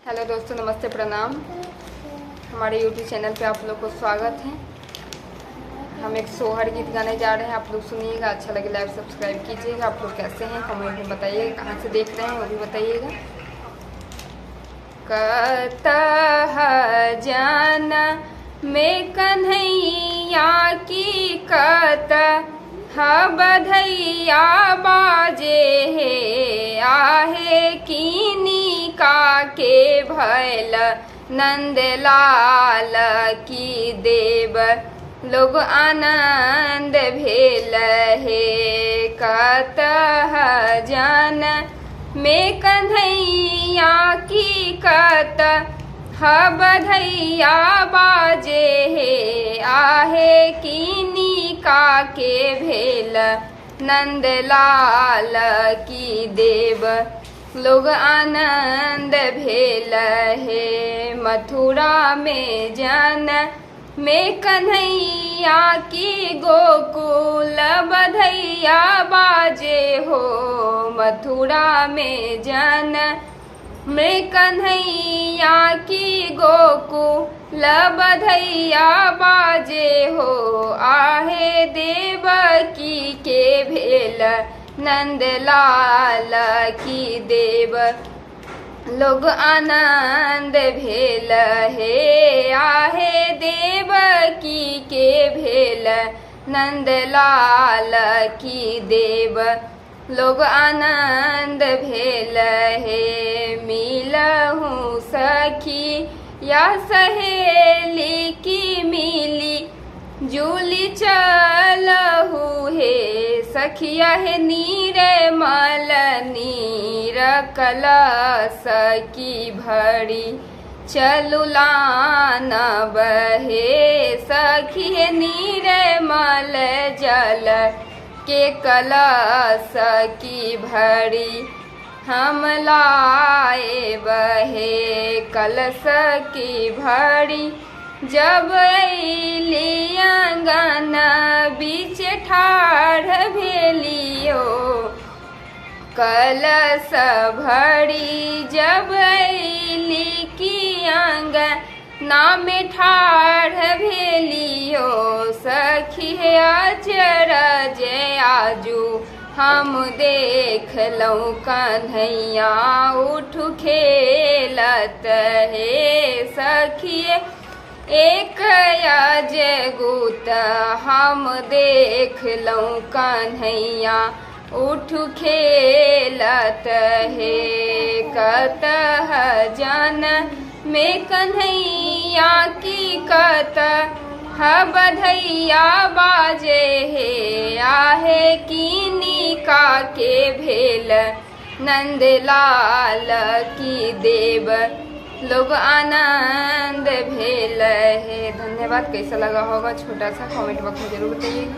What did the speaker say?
Hello दोस्तों, नमस्ते, प्रणाम। हमारे यूट्यूब चैनल पे आप लोग को स्वागत है। हम एक सोहर गीत गाने जा रहे हैं, आप लोग सुनिएगा। अच्छा लगे लाइक सब्सक्राइब कीजिएगा। आप लोग कैसे हैं कमेंट में बताइएगा, कहाँ से देख रहे हैं वो भी बताइएगा। कतह जान में कन्हैया की कतह बधैया बाजे हे आहे कीनी का के भैल नंदलाल की देव लोग आनंद भेल हे। कतह जान में कन्हैया की कतह बधैया बाजे हे आहे कीनी का के भेल नंदलाल की देव लोग आनंद भेल हे। मथुरा में जन में कन्हैया की गोकुल बधैया बाजे हो। मथुरा में जन में कन्हैया की गोकुल बधैया बाजे हो। आहे देवकी के भेल नंदलाल की देव लोग आनंद भेल हे। आहे देवकी के भेल नंदलाल की देव लोग आनंद भेल हे। मिलहूँ सखी या सहेली की मिली जूली चलहु हे। सखिया हे नीरमल नीर कलश की भरी चलुलान बहे। सखी हे नीरमल जल के कलश की भरी हम लाए बहे। कलश की भरी जब अइली आंगन बीच ठाढ़ भेलियो। कलश भरी जब अइली की आंगन नाम ठाढ़ भेलियो। सखी अचरज आजू हम देख लऊँ कन्हैया उठ खेलत हे। सखी एक अजगूत हम देख लऊँ कन्हैया उठ खेलत हे। कतह जान में कन्हैया की कतह बधैया बाजे हे आहे कीनी का के भेल नंदलाल की देव लोग आनंद भेल है। धन्यवाद। कैसा लगा होगा छोटा सा कमेंट बॉक्स में जरूर बताइएगा।